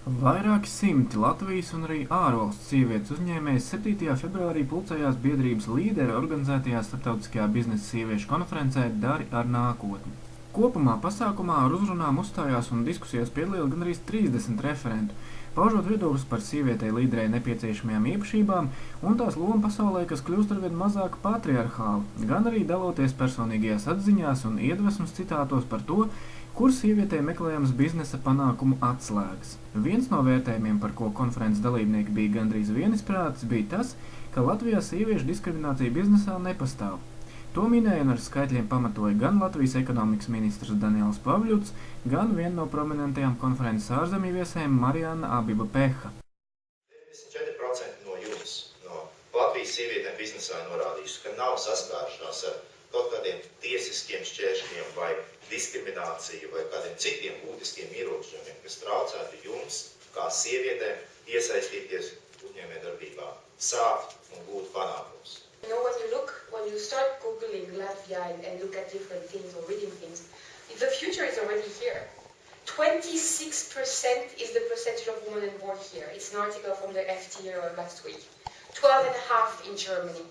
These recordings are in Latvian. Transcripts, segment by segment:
Vairāki simti Latvijas un arī ārvalstu sievietes uzņēmējas 7. februārī pulcējās biedrības Līderi organizētajā starptautiskajā biznesa sieviešu konferencē Dari ar nākotni. Kopumā pasākumā ar uzrunām uzstājās un diskusijās piedalījās gandrīz 30 referentu, paužot viedokļus par sievietei līderei nepieciešamajām īpašībām un tās lomu pasaulē, kas kļūst arvien mazāk patriarchāla, gan arī daloties personīgajās atziņās un iedvesmas citātos par to, kur sievietei meklējams biznesa panākumu atslēgas. Viens no vērtējumiem, par ko konferences dalībnieki bija gandrīz vienisprātis, bija tas, ka Latvijā sieviešu diskriminācija biznesā nepastāv. To minēja un ar skaitļiem pamatoja gan Latvijas ekonomikas ministrs Daniels Pavļuts, gan viena no prominentajām konferences ārzemju viesēm Marianna Abiba Peha. 94% no jums, no Latvijas sievietēm biznesā norādījusi, ka nav saskāršanās ar kaut kādiem tiesiskiem šķēršļiem vai diskrimināciju vai kādiem citiem būtiskiem ierobežojumiem, kas traucētu jums, kā sievietēm, iesaistīties uzņēmējdarbībā, sākt un gūt panākumus. When you start Googling Latvia and look at different things or reading things, the future is already here. 26% is the percentage of women born here. It's an article from the FT last week. 12.5% in Germany.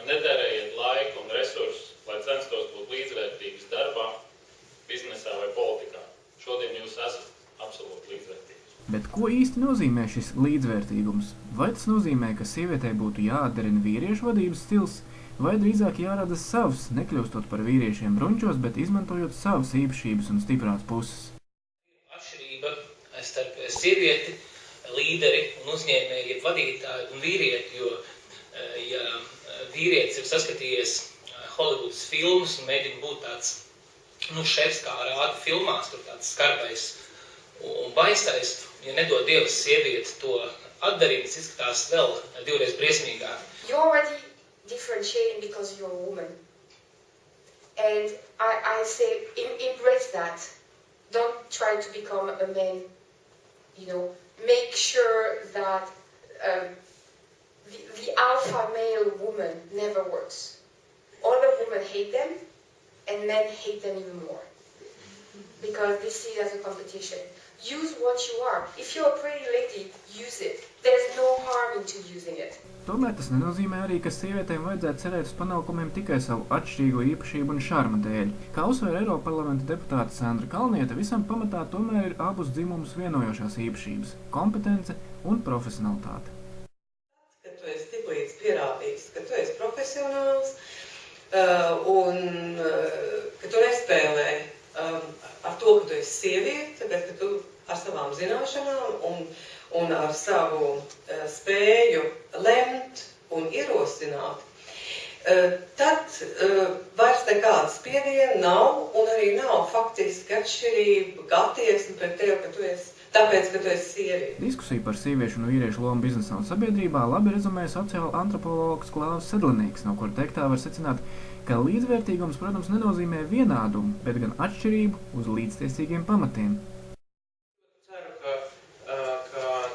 Netērējiet laiku un resursus, lai censtos būt līdzvērtīgas darbā, biznesā vai politikā. Šodien jūs esat absolūti līdzvērtīgi. Bet ko īsti nozīmē šis līdzvērtīgums? Vai tas nozīmē, ka sievietei būtu jāatderina vīriešu vadības stils, vai drīzāk jārada savs, nekļūstot par vīriešiem bruņķos, bet izmantojot savas īpašības un stiprās puses? Atšķirība starp sievieti, līderi un uzņēmēju, vadītāju un vīrieti, jo ja vīrietis ir saskatījies Hollywoodas filmas un mēģina būt tāds šefs, kā rāda filmās, tur tāds skarbais un baisais, ja nedod Dievs sievieti to atdarības, izskatās vēl divreiz briesmīgāk. You're already differentiating because you're a woman. And I say, embrace that. Don't try to become a man. Make sure that the alpha male woman never works. All the women hate them, and men hate them even more. Because they see it as a competition. Use what you are. If you're a pretty lady, use it. There's no harm into using it. Tomēr tas nenozīmē arī, ka sievietēm vajadzētu cerēt uz panākumiem tikai savu atšķirīgo īpašību un šarma dēļ. Kā uzsver Eiroparlamenta deputāte Sandra Kalniete, visam pamatā tomēr ir abus dzimumus vienojošās īpašības – kompetence un profesionalitāte. Kad tu esi tiklīdz pierādījis, ka tu esi profesionāls un ka tu nespēlē ar to, ka tu esi sieviete, bet ka tu ar savām zināšanām un ar savu spēju lemt un ierosināt, tad vairs nekādas spiediena nav un arī nav faktiski atšķirība attieksme pret tevi, tāpēc, ka tu esi sieviete. Diskusiju par sieviešu un vīriešu lomu biznesā un sabiedrībā labi rezumē sociāla antropologs Klāvs Sedlnieks, no kura teiktā var secināt, ka līdzvērtīgums, protams, nenozīmē vienādumu, bet gan atšķirību uz līdztiesīgiem pamatiem. Ceru, ka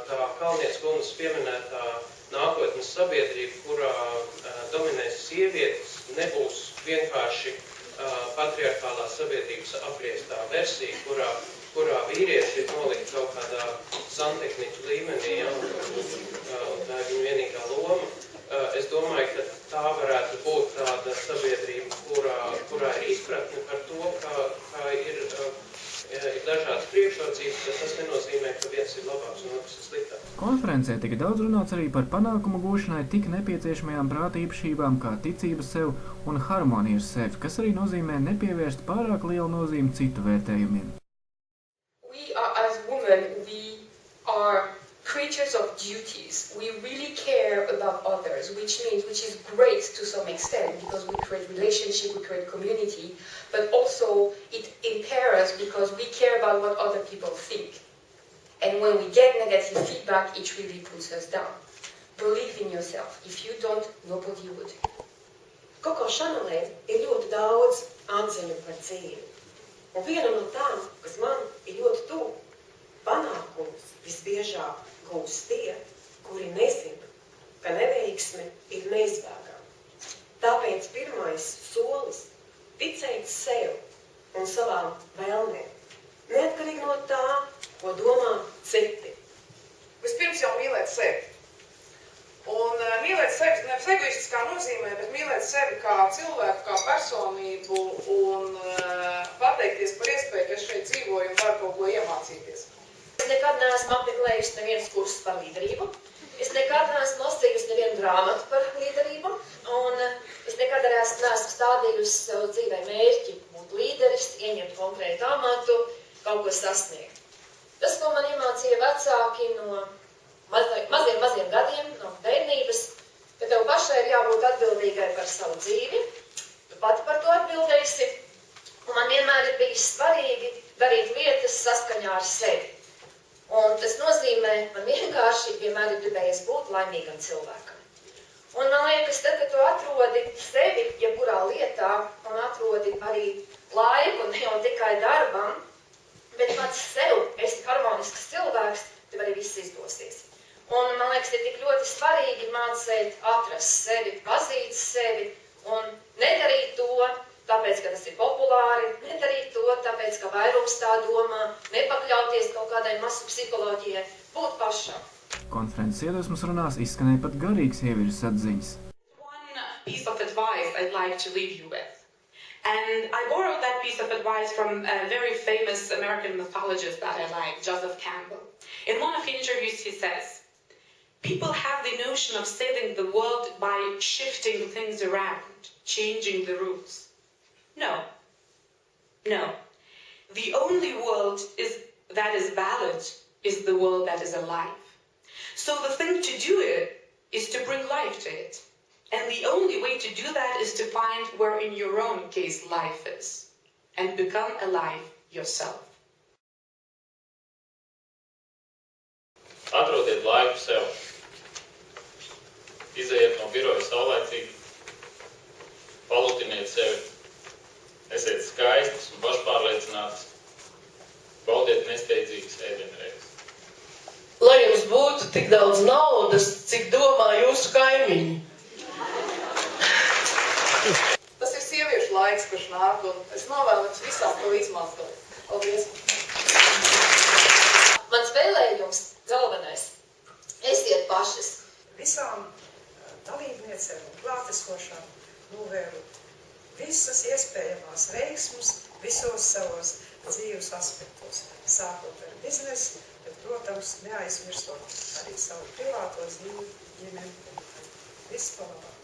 tā Kalnietes kundzes pieminētā nākotnes sabiedrība, kurā dominēs sievietes, nebūs vienkārši patriarchālās sabiedrības apgrieztā versija, kurā vīrieši ir nolikti kaut kādā santehniķu līmenī, un tā ir viņa vienīgā loma. Es domāju, ka tā varētu būt tāda sabiedrība, kurā ir izpratne par to, ka ir dažādas priekšrocības, bet tas nenozīmē, ka viens ir labāks un otrs ir sliktāks. Konferencē tika daudz runāts arī par panākumu gūšanai tik nepieciešamajām prāta īpašībām kā ticība sev un harmonija ar sevi, kas arī nozīmē nepievērst pārāk lielu nozīmi citu vērtējumiem. We are, as women, we are creatures of duties. We really care about others, which is great to some extent because we create relationship, we create community, but also it impairs us because we care about what other people think. And when we get negative feedback, it really puts us down. Believe in yourself. If you don't, nobody would. Koko Šanelē ir ļoti daudz atziņu par dzīvi. Un viena no tām, kas man ir ļoti tuvu, panākums visbiežāk gūs tie, kuri nezina, ka neveiksme ir neizbēgama. Tāpēc pirmais solis – ticēt sev un savām vēlmēm. Neatkarīgi no tā, ko domā citi. Vispirms jau mīlēt sevi. Un mīlēt sevi nevis egoistiskā nozīmē, bet mīlēt sevi kā cilvēku, kā personību un pateikties par iespēju, ka es šeit dzīvoju un varu kaut ko iemācīties. Es nekad neesmu apmeklējusi nevienas kursus par līderību. Es nekad neesmu lasījusi nevienu grāmatu par līderību. Un es nekad arī neesmu stādījusi sev dzīvē mērķi būt līderis, ieņemt konkrētu amatu, kaut ko sasniegt. Tas, ko man iemācīja vecāki no maziem gadiem, no bērnības, ka tev pašai ir jābūt atbildīgai par savu dzīvi, tu pati par to atbildēsi, un man vienmēr ir bijis svarīgi darīt lietas saskaņā ar sevi. Un tas nozīmē, man vienkārši vienmēr ir gribējies būt laimīgam cilvēkam. Un man liekas, tad, kad tu atrodi sevi, jebkurā lietā, un atrodi arī laiku, ne jau tikai darbam, bet pats sev esi harmonisks cilvēks, tev arī viss izdosies. Un man liekas, ir tik ļoti svarīgi mācīt atrast sevi, pazīt sevi un nedarīt to, tāpēc, ka tas ir populāri, nedarīt to, tāpēc, ka vairums tā domā, nepakļauties kaut kādai masu psiholoģijai, būt pašam. Konferences iedvesmas runās izskanēja pat garīgas ievirzes atziņas. One piece of advice I'd like to leave you with. And I borrowed that piece of advice from a very famous American mythologist that I like, Joseph Campbell. In one of his interviews he says, "People have the notion of saving the world by shifting things around, changing the rules. No. The only world that is valid is the world that is alive. So the thing to do is to bring life to it. And the only way to do that is to find where in your own case life is. And become alive yourself." Atrodiet laiku sev. Izejiet no biroja saulaicīgi. Palutiniet sevi. Esiet skaistas un pašpārliecinātas. Baudiet nesteidzīgas ēdienreizes. Lai jums būtu tik daudz naudas, cik domā jūsu kaimiņi. Tas ir sieviešu laiks, kurš nāk, un es novēlu jums visām to izmantot. Paldies! Mans vēlējums galvenais – esiet pašas. Visām dalībniecēm un klātesošām novēlu visas iespējamās veiksmus visos savos dzīves aspektos. Sākot ar biznesu, bet, protams, neaizmirstot arī savu privāto dzīvi, ģimeni. Viss par labāk.